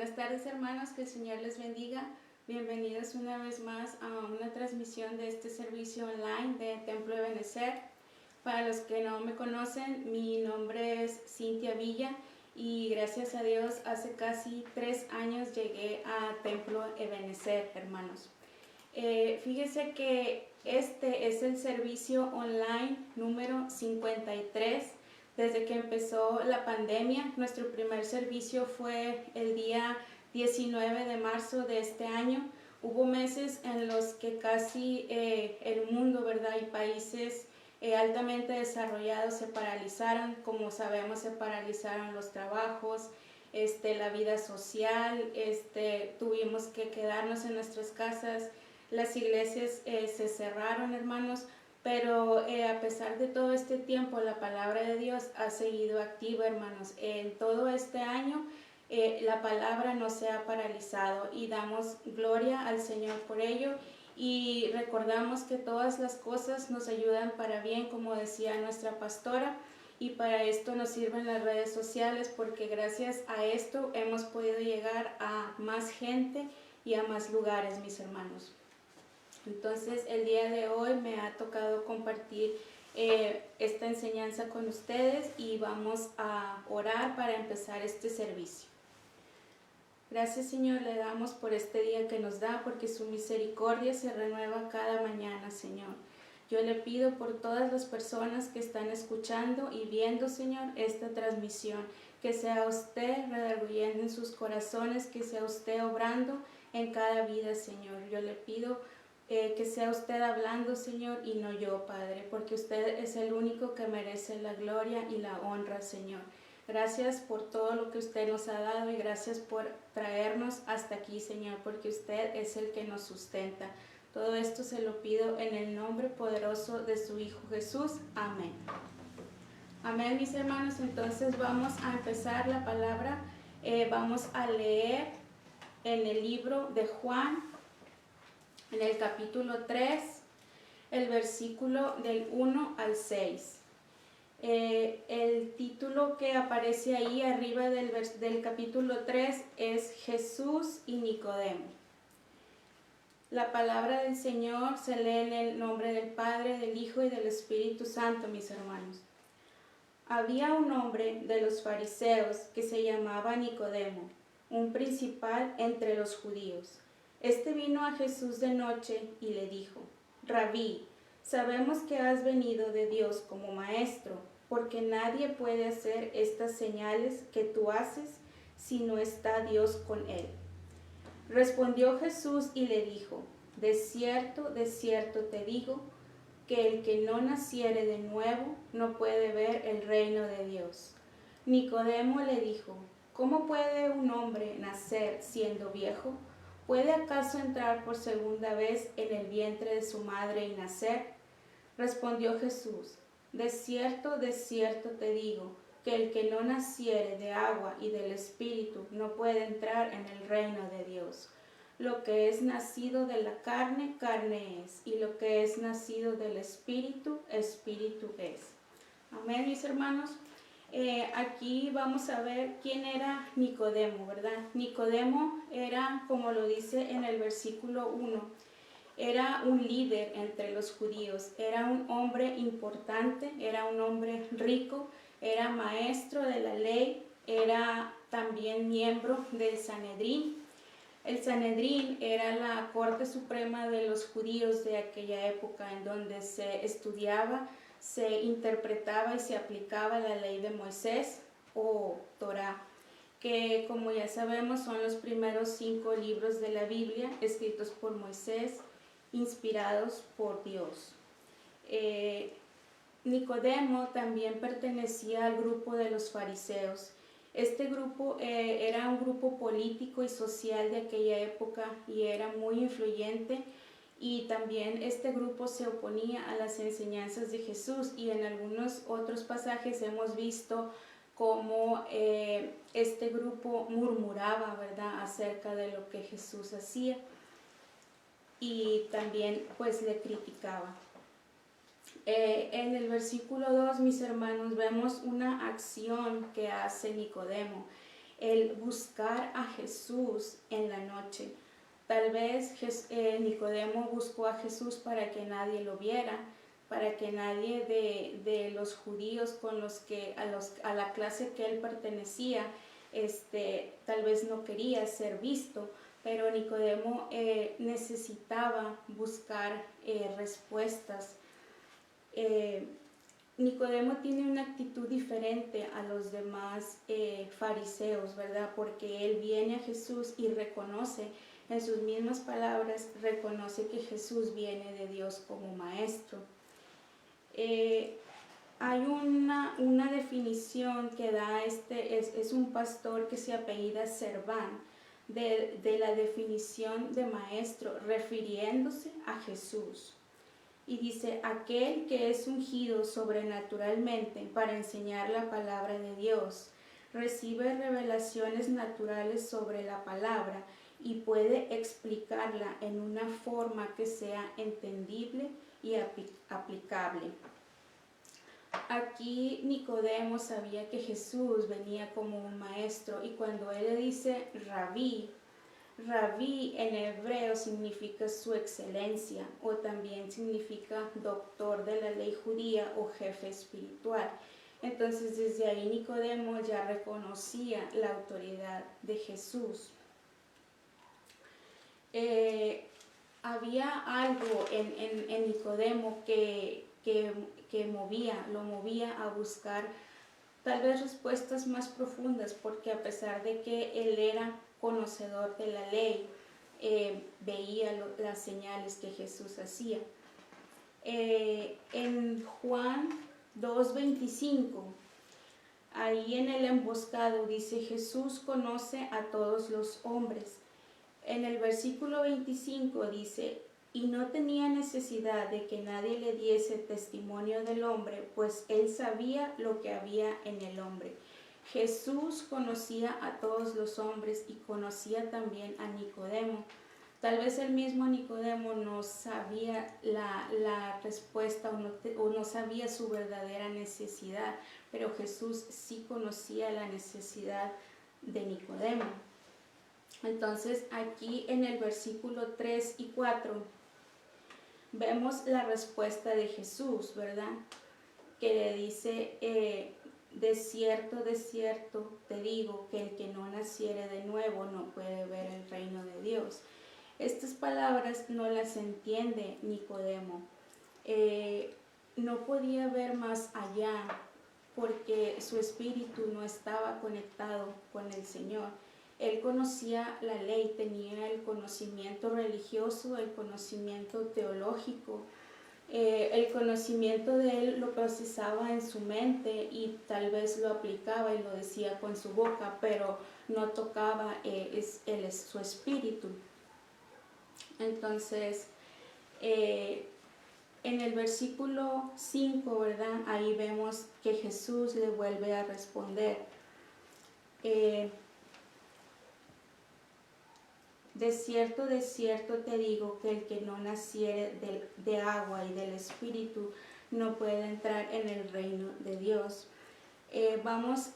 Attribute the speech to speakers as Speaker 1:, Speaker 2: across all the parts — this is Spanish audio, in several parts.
Speaker 1: Buenas tardes, hermanos, que el Señor les bendiga. Bienvenidos una vez más a una transmisión de este servicio online de Templo Ebenecer. Para los que no me conocen, mi nombre es Cintia Villa y gracias a Dios hace casi 3 años llegué a Templo Ebenecer, hermanos. Fíjese que este es el servicio online número 53. Desde que empezó la pandemia, nuestro primer servicio fue el día 19 de marzo de este año. Hubo meses en los que casi el mundo, ¿verdad? Y países altamente desarrollados se paralizaron. Como sabemos, se paralizaron los trabajos, la vida social, tuvimos que quedarnos en nuestras casas. Las iglesias se cerraron, hermanos. Pero a pesar de todo este tiempo, la palabra de Dios ha seguido activa, hermanos. En todo este año la palabra no se ha paralizado y damos gloria al Señor por ello. Y recordamos que todas las cosas nos ayudan para bien, como decía nuestra pastora, y para esto nos sirven las redes sociales, porque gracias a esto hemos podido llegar a más gente y a más lugares, mis hermanos. Entonces el día de hoy me ha tocado compartir esta enseñanza con ustedes y vamos a orar para empezar este servicio. Gracias, Señor, le damos por este día que nos da, porque su misericordia se renueva cada mañana, Señor. Yo le pido por todas las personas que están escuchando y viendo, Señor, esta transmisión, que sea usted redarguyendo en sus corazones, que sea usted obrando en cada vida, Señor. Yo le pido que sea usted hablando, Señor, y no yo, Padre, porque usted es el único que merece la gloria y la honra, Señor. Gracias por todo lo que usted nos ha dado y gracias por traernos hasta aquí, Señor, porque usted es el que nos sustenta. Todo esto se lo pido en el nombre poderoso de su Hijo Jesús. Amén. Amén, mis hermanos. Entonces vamos a empezar la palabra. Vamos a leer en el libro de Juan, en el capítulo 3, el versículo del 1 al 6. El título que aparece ahí arriba del capítulo 3 es Jesús y Nicodemo. La palabra del Señor se lee en el nombre del Padre, del Hijo y del Espíritu Santo, mis hermanos. Había un hombre de los fariseos que se llamaba Nicodemo, un principal entre los judíos. Este vino a Jesús de noche y le dijo: Rabí, sabemos que has venido de Dios como maestro, porque nadie puede hacer estas señales que tú haces si no está Dios con él. Respondió Jesús y le dijo: de cierto te digo, que el que no naciere de nuevo no puede ver el reino de Dios. Nicodemo le dijo: ¿cómo puede un hombre nacer siendo viejo? ¿Puede acaso entrar por segunda vez en el vientre de su madre y nacer? Respondió Jesús: de cierto te digo, que el que no naciere de agua y del Espíritu no puede entrar en el reino de Dios. Lo que es nacido de la carne, carne es, y lo que es nacido del Espíritu, Espíritu es. Amén, mis hermanos. Aquí vamos a ver quién era Nicodemo, ¿verdad? Nicodemo era, como lo dice en el versículo 1, era un líder entre los judíos, era un hombre importante, era un hombre rico, era maestro de la ley, era también miembro del Sanedrín. El Sanedrín era la corte suprema de los judíos de aquella época, en donde se estudiaba, se interpretaba y se aplicaba la ley de Moisés o Torá, que, como ya sabemos, son los primeros 5 libros de la Biblia escritos por Moisés, inspirados por Dios. Nicodemo también pertenecía al grupo de los fariseos. Este grupo era un grupo político y social de aquella época y era muy influyente, y también este grupo se oponía a las enseñanzas de Jesús, y en algunos otros pasajes hemos visto cómo este grupo murmuraba, ¿verdad?, acerca de lo que Jesús hacía, y también pues le criticaba. En el versículo 2, mis hermanos, vemos una acción que hace Nicodemo. el buscar a Jesús en la noche. Tal vez Nicodemo buscó a Jesús para que nadie lo viera, para que nadie de los judíos con los que a la clase que él pertenecía tal vez no quería ser visto, pero Nicodemo necesitaba buscar respuestas. Nicodemo tiene una actitud diferente a los demás fariseos, ¿verdad? Porque él viene a Jesús y reconoce, en sus mismas palabras, reconoce que Jesús viene de Dios como maestro. Hay una definición que da es un pastor que se apellida Serván, de la definición de maestro, refiriéndose a Jesús. Y dice, aquel que es ungido sobrenaturalmente para enseñar la palabra de Dios, recibe revelaciones naturales sobre la palabra y puede explicarla en una forma que sea entendible y aplicable. Aquí Nicodemo sabía que Jesús venía como un maestro, y cuando él le dice rabí, rabí en hebreo significa su excelencia, o también significa doctor de la ley judía o jefe espiritual. Entonces desde ahí Nicodemo ya reconocía la autoridad de Jesús. Había algo en Nicodemo que lo movía a buscar tal vez respuestas más profundas, porque a pesar de que él era conocedor de la ley, veía las señales que Jesús hacía. En Juan 2:25, ahí en el emboscado dice, Jesús conoce a todos los hombres. En el versículo 25 dice, y no tenía necesidad de que nadie le diese testimonio del hombre, pues él sabía lo que había en el hombre. Jesús conocía a todos los hombres y conocía también a Nicodemo. Tal vez el mismo Nicodemo no sabía la respuesta o no sabía su verdadera necesidad, pero Jesús sí conocía la necesidad de Nicodemo. Entonces aquí en el versículo 3 y 4 vemos la respuesta de Jesús, ¿verdad? Que le dice, de cierto, te digo que el que no naciere de nuevo no puede ver el reino de Dios. Estas palabras no las entiende Nicodemo. No podía ver más allá porque su espíritu no estaba conectado con el Señor. Él conocía la ley, tenía el conocimiento religioso, el conocimiento teológico, el conocimiento de él lo procesaba en su mente y tal vez lo aplicaba y lo decía con su boca, pero no tocaba su espíritu. Entonces, en el versículo 5, ¿verdad? Ahí vemos que Jesús le vuelve a responder. De cierto te digo que el que no naciere de agua y del Espíritu no puede entrar en el reino de Dios. Vamos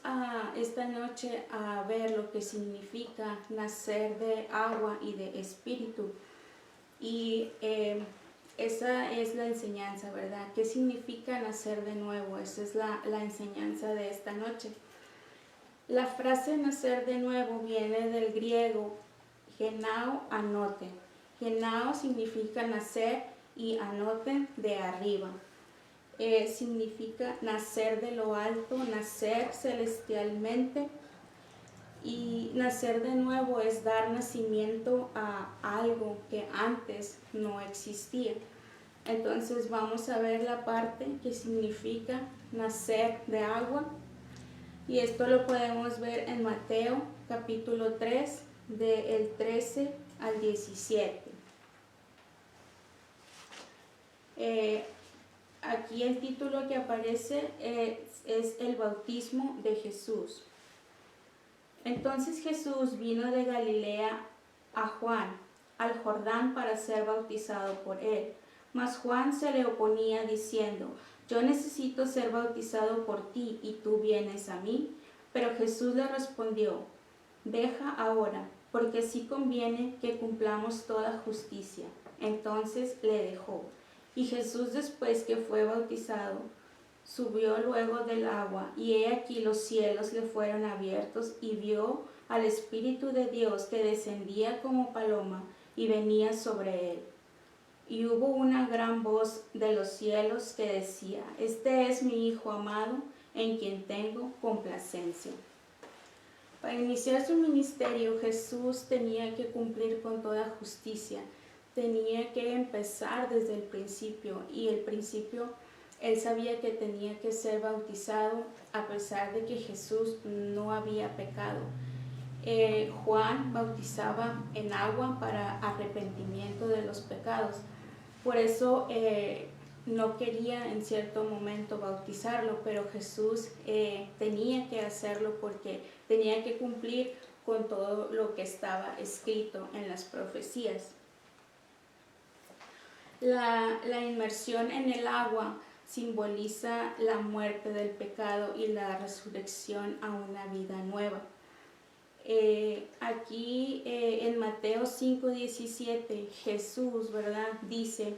Speaker 1: esta noche a ver lo que significa nacer de agua y de Espíritu. Y esa es la enseñanza, ¿verdad? ¿Qué significa nacer de nuevo? Esa es la enseñanza de esta noche. La frase nacer de nuevo viene del griego genao anote. Genao significa nacer y anote de arriba. Significa nacer de lo alto, nacer celestialmente. Y nacer de nuevo es dar nacimiento a algo que antes no existía. Entonces vamos a ver la parte que significa nacer de agua. Y esto lo podemos ver en Mateo capítulo 3, del 13 al 17. Aquí el título que aparece es el bautismo de Jesús. Entonces Jesús vino de Galilea a Juan, al Jordán, para ser bautizado por él. Mas Juan se le oponía diciendo, yo necesito ser bautizado por ti y tú vienes a mí. Pero Jesús le respondió, deja ahora, porque sí conviene que cumplamos toda justicia. Entonces le dejó. Y Jesús, después que fue bautizado, subió luego del agua, y he aquí los cielos le fueron abiertos, y vio al Espíritu de Dios que descendía como paloma y venía sobre él. Y hubo una gran voz de los cielos que decía: Este es mi Hijo amado, en quien tengo complacencia. Para iniciar su ministerio, Jesús tenía que cumplir con toda justicia, tenía que empezar desde el principio, y el principio él sabía que tenía que ser bautizado a pesar de que Jesús no había pecado. Juan bautizaba en agua para arrepentimiento de los pecados. Por eso no quería en cierto momento bautizarlo, pero Jesús tenía que hacerlo porque tenía que cumplir con todo lo que estaba escrito en las profecías. La inmersión en el agua simboliza la muerte del pecado y la resurrección a una vida nueva. Aquí en Mateo 5:17 Jesús, ¿verdad?, dice: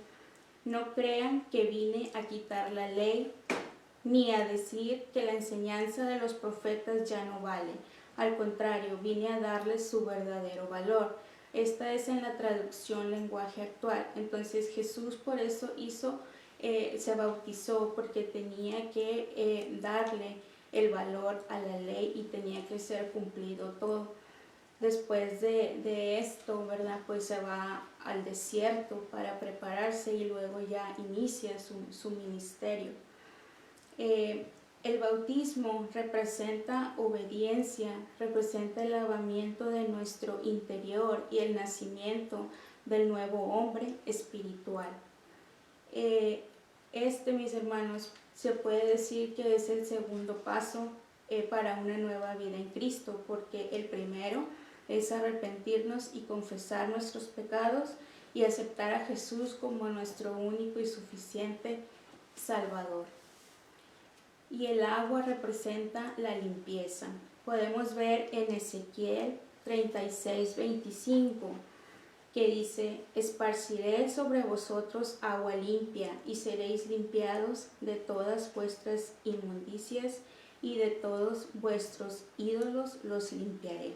Speaker 1: no crean que vine a quitar la ley ni a decir que la enseñanza de los profetas ya no vale. Al contrario, vine a darles su verdadero valor. Esta es en la traducción lenguaje actual. Entonces Jesús por eso se bautizó, porque tenía que darle el valor a la ley y tenía que ser cumplido todo. Después de esto, ¿verdad?, pues se va al desierto para prepararse y luego ya inicia su ministerio. El bautismo representa obediencia, representa el lavamiento de nuestro interior y el nacimiento del nuevo hombre espiritual. Mis hermanos, se puede decir que es el segundo paso para una nueva vida en Cristo, porque el primero es arrepentirnos y confesar nuestros pecados y aceptar a Jesús como nuestro único y suficiente Salvador. Y el agua representa la limpieza. Podemos ver en Ezequiel 36:25 que dice: esparciré sobre vosotros agua limpia y seréis limpiados de todas vuestras inmundicias y de todos vuestros ídolos los limpiaré.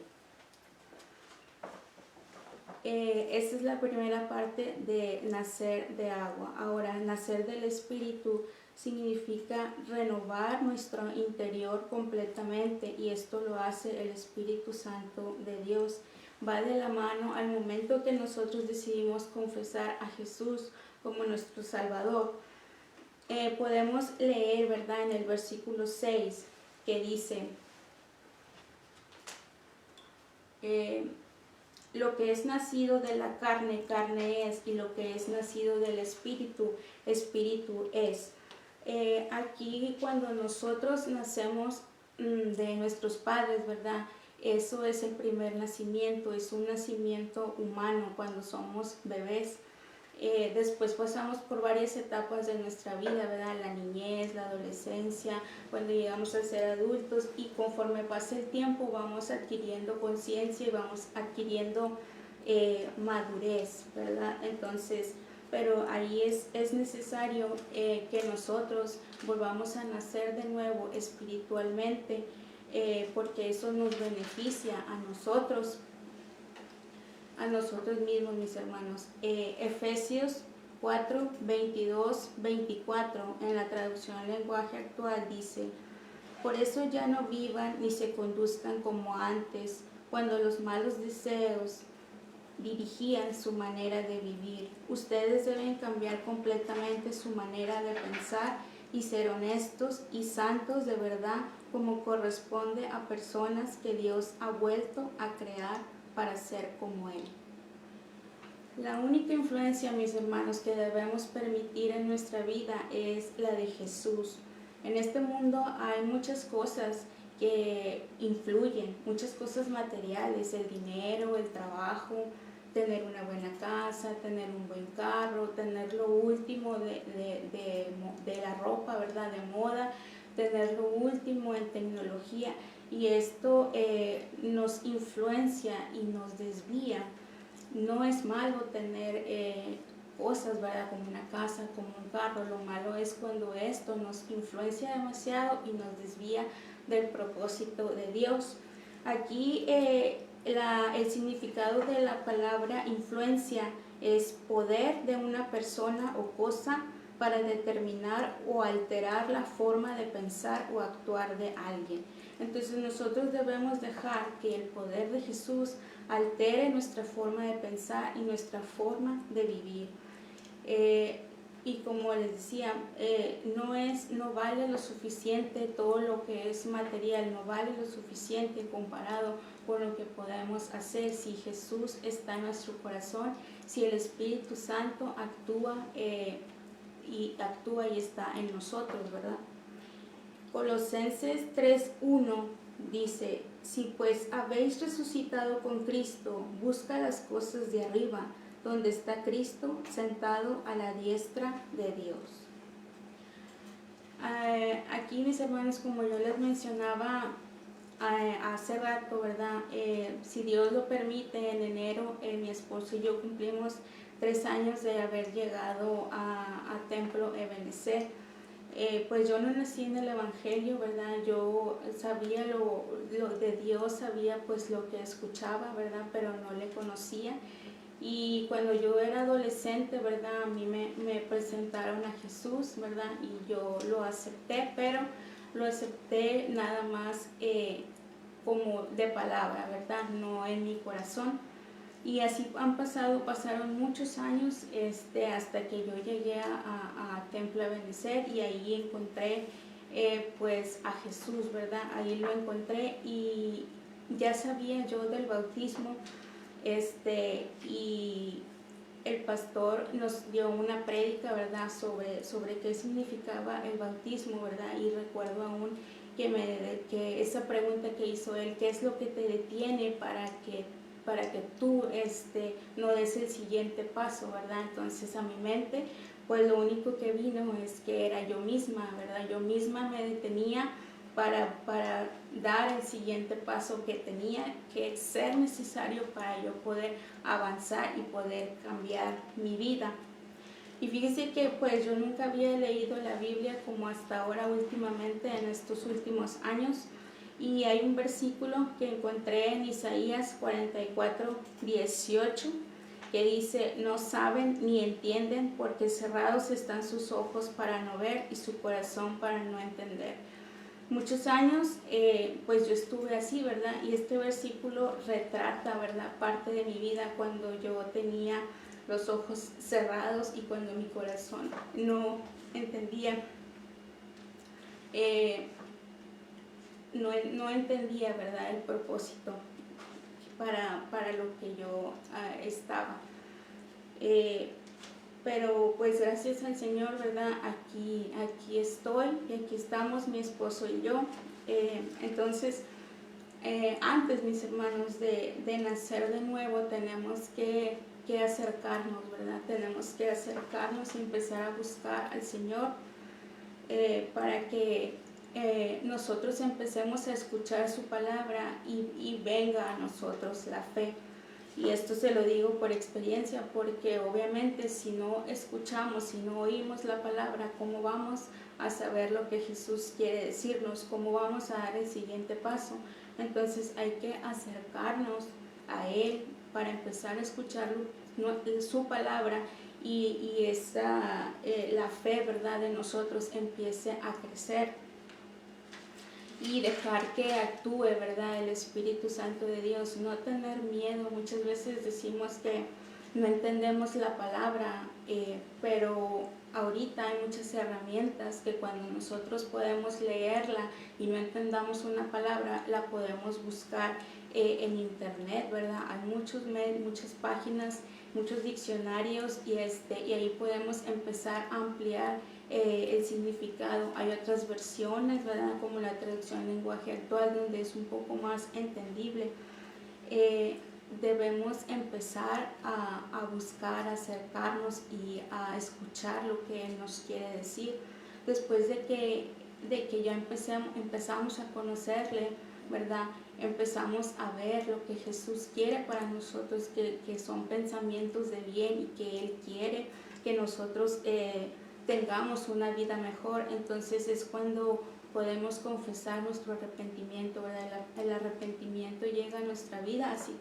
Speaker 1: Esta es la primera parte de nacer de agua. Ahora, nacer del Espíritu significa renovar nuestro interior completamente, y esto lo hace el Espíritu Santo de Dios. Va de la mano al momento que nosotros decidimos confesar a Jesús como nuestro Salvador. Podemos leer, ¿verdad?, en el versículo 6 que dice: lo que es nacido de la carne, carne es, y lo que es nacido del Espíritu, Espíritu es. Aquí cuando nosotros nacemos de nuestros padres, ¿verdad?, eso es el primer nacimiento, es un nacimiento humano cuando somos bebés. Después pasamos por varias etapas de nuestra vida, ¿verdad?, la niñez, la adolescencia, cuando llegamos a ser adultos, y conforme pasa el tiempo vamos adquiriendo conciencia y vamos adquiriendo madurez, ¿verdad? Entonces, pero ahí es necesario que nosotros volvamos a nacer de nuevo espiritualmente, porque eso nos beneficia a nosotros mismos, mis hermanos. Efesios 4:22-24 en la traducción lenguaje actual dice: por eso ya no vivan ni se conduzcan como antes, cuando los malos deseos dirigían su manera de vivir. Ustedes deben cambiar completamente su manera de pensar y ser honestos y santos de verdad, como corresponde a personas que Dios ha vuelto a crear para ser como Él. La única influencia, mis hermanos, que debemos permitir en nuestra vida es la de Jesús. En este mundo hay muchas cosas que influyen, muchas cosas materiales: el dinero, el trabajo, tener una buena casa, tener un buen carro, tener lo último de la ropa, ¿verdad?, de moda, tener lo último en tecnología. y esto nos influencia y nos desvía. No es malo tener cosas, ¿verdad? Como una casa, como un carro. Lo malo es cuando esto nos influencia demasiado y nos desvía del propósito de Dios. Aquí el significado de la palabra influencia es poder de una persona o cosa para determinar o alterar la forma de pensar o actuar de alguien. Entonces nosotros debemos dejar que el poder de Jesús altere nuestra forma de pensar y nuestra forma de vivir. Y como les decía, no vale lo suficiente todo lo que es material, no vale lo suficiente comparado con lo que podemos hacer si Jesús está en nuestro corazón, si el Espíritu Santo actúa y está en nosotros, ¿verdad? Colosenses 3:1 dice: si pues habéis resucitado con Cristo, busca las cosas de arriba, donde está Cristo sentado a la diestra de Dios. Aquí, mis hermanos, como yo les mencionaba hace rato, ¿verdad? Si Dios lo permite, en enero mi esposo y yo cumplimos 3 años de haber llegado a Templo Ebenezer. Pues yo no nací en el Evangelio, ¿verdad? Yo sabía lo de Dios, sabía pues lo que escuchaba, ¿verdad? Pero no le conocía. Y cuando yo era adolescente, ¿verdad? A mí me presentaron a Jesús, ¿verdad? Y yo lo acepté, pero lo acepté nada más como de palabra, ¿verdad? No en mi corazón. Y así pasaron muchos años hasta que yo llegué a Templo Ebenezer y ahí encontré pues a Jesús, ¿verdad? Ahí lo encontré y ya sabía yo del bautismo y el pastor nos dio una prédica, ¿verdad? Sobre qué significaba el bautismo, ¿verdad? Y recuerdo aún que esa pregunta que hizo él, ¿qué es lo que te detiene para que tú no des el siguiente paso, ¿verdad? Entonces a mi mente, pues lo único que vino es que era yo misma, ¿verdad? Yo misma me detenía para dar el siguiente paso que tenía que ser necesario para yo poder avanzar y poder cambiar mi vida. Y fíjese que pues yo nunca había leído la Biblia como hasta ahora últimamente, en estos últimos años. Y hay un versículo que encontré en Isaías 44:18 que dice: no saben ni entienden porque cerrados están sus ojos para no ver y su corazón para no entender. Muchos años pues yo estuve así, ¿verdad? Y este versículo retrata, ¿verdad?, parte de mi vida cuando yo tenía los ojos cerrados y cuando mi corazón no entendía, no entendía, ¿verdad?, el propósito para lo que yo estaba. Pero pues gracias al Señor, ¿verdad? Aquí estoy y aquí estamos mi esposo y yo. Entonces, antes, mis hermanos, de nacer de nuevo, tenemos que acercarnos, ¿verdad? Tenemos que acercarnos y empezar a buscar al Señor para que nosotros empecemos a escuchar su palabra y venga a nosotros la fe. Y esto se lo digo por experiencia, porque obviamente si no escuchamos, si no oímos la palabra, ¿cómo vamos a saber lo que Jesús quiere decirnos? ¿Cómo vamos a dar el siguiente paso? Entonces hay que acercarnos a Él para empezar a escuchar su palabra y la fe, ¿verdad?, de nosotros empiece a crecer. Y dejar que actúe, ¿verdad?, el Espíritu Santo de Dios, no tener miedo. Muchas veces decimos que no entendemos la palabra, pero ahorita hay muchas herramientas que cuando nosotros podemos leerla y no entendamos una palabra, la podemos buscar en internet, ¿verdad? Hay muchas páginas, muchos diccionarios y ahí podemos empezar a ampliar el significado. Hay otras versiones, ¿verdad?, como la traducción en lenguaje actual, donde es un poco más entendible. Debemos empezar a buscar, a acercarnos y a escuchar lo que Él nos quiere decir. Después de que ya empezamos a conocerle, ¿verdad? Empezamos a ver lo que Jesús quiere para nosotros, que son pensamientos de bien y que Él quiere que nosotros tengamos una vida mejor. Entonces es cuando podemos confesar nuestro arrepentimiento, ¿verdad? El arrepentimiento llega a nuestra vida, así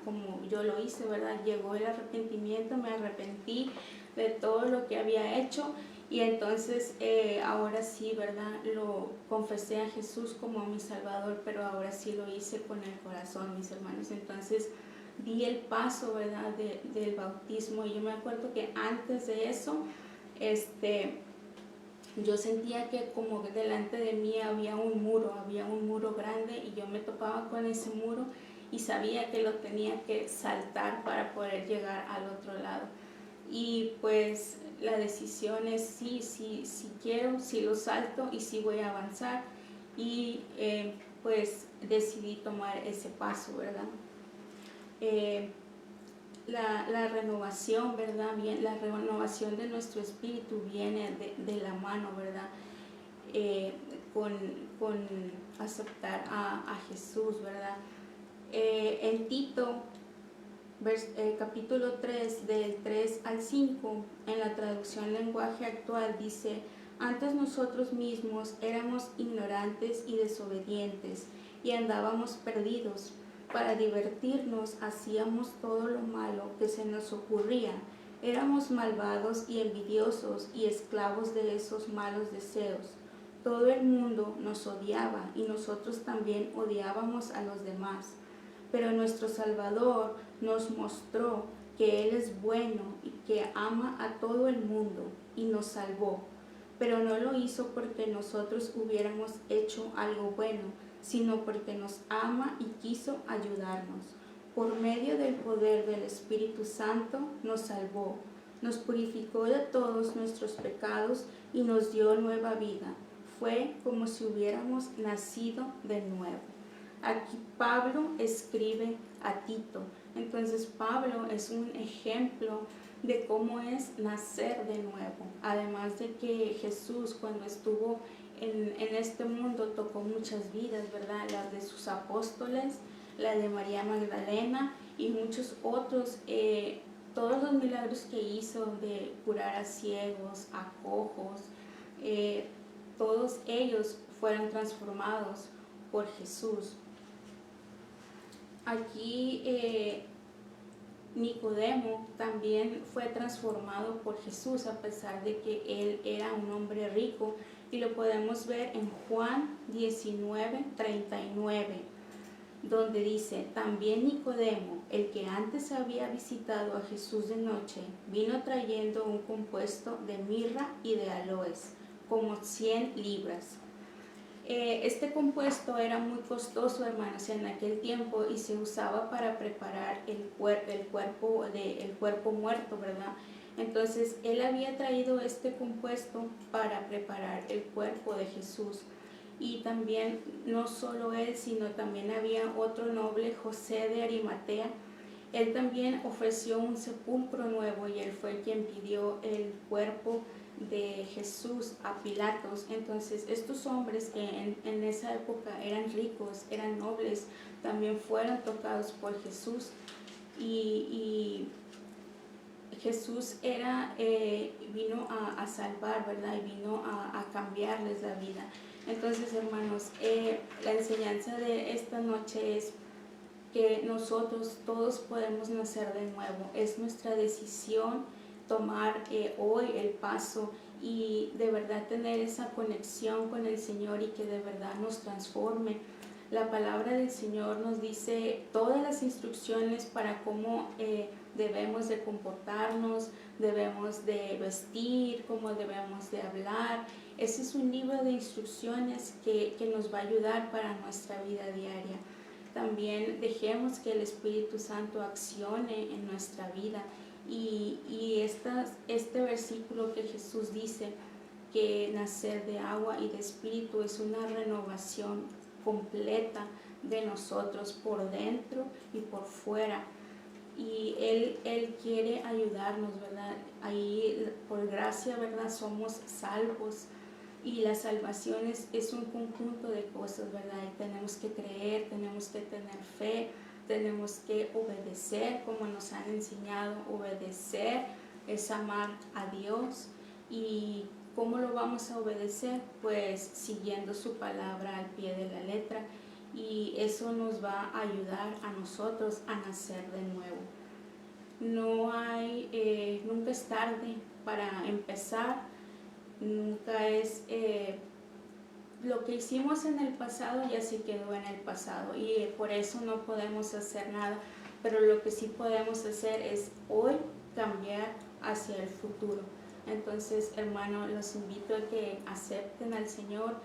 Speaker 1: como yo lo hice, ¿verdad? Llegó el arrepentimiento, me arrepentí de todo lo que había hecho y entonces ahora sí, ¿verdad? Lo confesé a Jesús como mi Salvador, pero ahora sí lo hice con el corazón, mis hermanos. Entonces di el paso, ¿verdad? Del bautismo, y yo me acuerdo que antes de eso, yo sentía que como delante de mí había un muro grande, y yo me topaba con ese muro y sabía que lo tenía que saltar para poder llegar al otro lado. Y pues la decisión es sí quiero, sí lo salto y sí voy a avanzar, y pues decidí tomar ese paso, ¿verdad? La renovación, ¿verdad? Bien, la renovación de nuestro espíritu viene de la mano, ¿verdad? Con aceptar a Jesús, ¿verdad? En Tito, capítulo 3, del 3 al 5, en la traducción lenguaje actual, dice: antes nosotros mismos éramos ignorantes y desobedientes, y andábamos perdidos. Para divertirnos hacíamos todo lo malo que se nos ocurría. Éramos malvados y envidiosos y esclavos de esos malos deseos. Todo el mundo nos odiaba y nosotros también odiábamos a los demás. Pero nuestro Salvador nos mostró que Él es bueno y que ama a todo el mundo, y nos salvó. Pero no lo hizo porque nosotros hubiéramos hecho algo bueno, sino porque nos ama y quiso ayudarnos. Por medio del poder del Espíritu Santo nos salvó, nos purificó de todos nuestros pecados y nos dio nueva vida. Fue como si hubiéramos nacido de nuevo. Aquí Pablo escribe a Tito. Entonces Pablo es un ejemplo de cómo es nacer de nuevo. Además de que Jesús, cuando estuvo en este mundo, tocó muchas vidas, ¿verdad? Las de sus apóstoles, la de María Magdalena y muchos otros. Todos los milagros que hizo de curar a ciegos, a cojos, todos ellos fueron transformados por Jesús. Aquí Nicodemo también fue transformado por Jesús, a pesar de que él era un hombre rico, y lo podemos ver en Juan 19:39, donde dice: también Nicodemo, el que antes había visitado a Jesús de noche, vino trayendo un compuesto de mirra y de aloes, como 100 libras. Este compuesto era muy costoso, hermanos, en aquel tiempo, y se usaba para preparar el cuerpo muerto, ¿verdad? Entonces él había traído este compuesto para preparar el cuerpo de Jesús. Y también no solo él, sino también había otro noble, José de Arimatea. Él también ofreció un sepulcro nuevo, y él fue quien pidió el cuerpo de Jesús a Pilatos. Entonces estos hombres que en esa época eran ricos, eran nobles, también fueron tocados por Jesús, y Jesús vino a salvar, ¿verdad? Y vino a cambiarles la vida. Entonces, hermanos, la enseñanza de esta noche es que nosotros todos podemos nacer de nuevo. Es nuestra decisión tomar hoy el paso y de verdad tener esa conexión con el Señor, y que de verdad nos transforme. La palabra del Señor nos dice todas las instrucciones para cómo debemos de comportarnos, debemos de vestir, cómo debemos de hablar. Ese es un libro de instrucciones que nos va a ayudar para nuestra vida diaria. También dejemos que el Espíritu Santo accione en nuestra vida. Y este versículo que Jesús dice, que nacer de agua y de espíritu, es una renovación completa de nosotros por dentro y por fuera. Y Él quiere ayudarnos, ¿verdad? Ahí por gracia, ¿verdad? Somos salvos. Y la salvación es un conjunto de cosas, ¿verdad? Y tenemos que creer, tenemos que tener fe, tenemos que obedecer como nos han enseñado. Obedecer es amar a Dios. ¿Y cómo lo vamos a obedecer? Pues siguiendo su palabra al pie de la letra, y eso nos va a ayudar a nosotros a nacer de nuevo. Nunca es tarde para empezar, nunca es lo que hicimos en el pasado ya se quedó en el pasado, y por eso no podemos hacer nada, pero lo que sí podemos hacer es hoy cambiar hacia el futuro. Entonces, hermano, los invito a que acepten al Señor,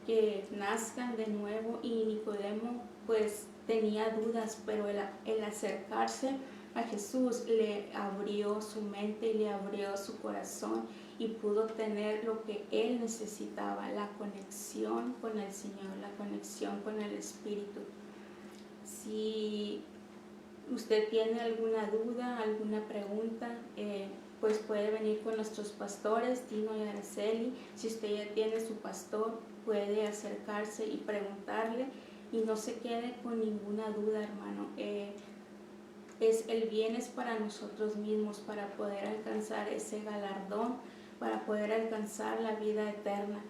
Speaker 1: que nazcan de nuevo. Y Nicodemo pues tenía dudas, pero el acercarse a Jesús le abrió su mente y le abrió su corazón, y pudo tener lo que él necesitaba, la conexión con el Señor, la conexión con el Espíritu. Si usted tiene alguna duda, alguna pregunta, pues puede venir con nuestros pastores, Tino y Araceli. Si usted ya tiene su pastor, puede acercarse y preguntarle, y no se quede con ninguna duda, hermano. El bien es para nosotros mismos, para poder alcanzar ese galardón, para poder alcanzar la vida eterna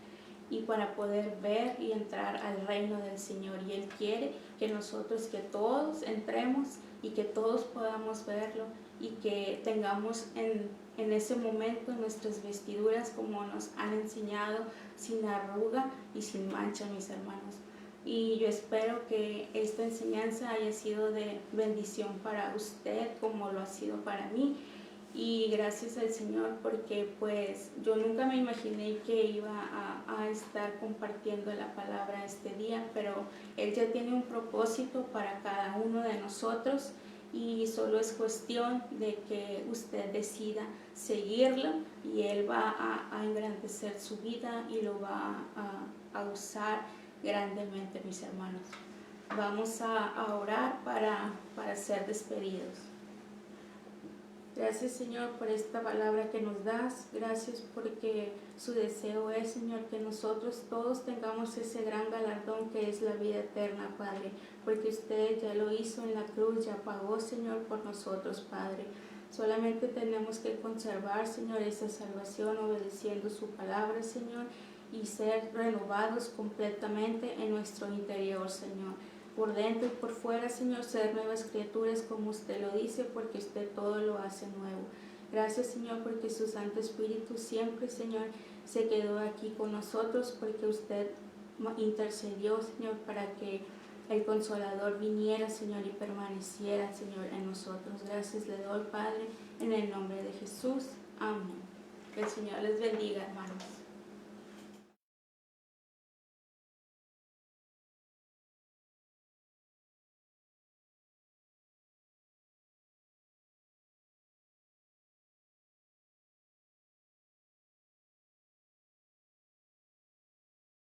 Speaker 1: y para poder ver y entrar al reino del Señor. Y Él quiere que nosotros, que todos entremos y que todos podamos verlo, y que tengamos en ese momento nuestras vestiduras como nos han enseñado, sin arruga y sin mancha, mis hermanos. Y yo espero que esta enseñanza haya sido de bendición para usted como lo ha sido para mí. Y gracias al Señor, porque pues yo nunca me imaginé que iba a estar compartiendo la palabra este día, pero Él ya tiene un propósito para cada uno de nosotros, y solo es cuestión de que usted decida seguirlo, y Él va a engrandecer su vida y lo va a usar grandemente, mis hermanos. Vamos a orar para ser despedidos. Gracias, Señor, por esta palabra que nos das. Gracias porque su deseo es, Señor, que nosotros todos tengamos ese gran galardón que es la vida eterna, Padre, porque usted ya lo hizo en la cruz, ya pagó, Señor, por nosotros, Padre. Solamente tenemos que conservar, Señor, esa salvación obedeciendo su palabra, Señor, y ser renovados completamente en nuestro interior, Señor. Por dentro y por fuera, Señor, ser nuevas criaturas como usted lo dice, porque usted todo lo hace nuevo. Gracias, Señor, porque su Santo Espíritu siempre, Señor, se quedó aquí con nosotros, porque usted intercedió, Señor, para que el Consolador viniera, Señor, y permaneciera, Señor, en nosotros. Gracias le doy, Padre, en el nombre de Jesús. Amén. Que el Señor les bendiga, hermanos.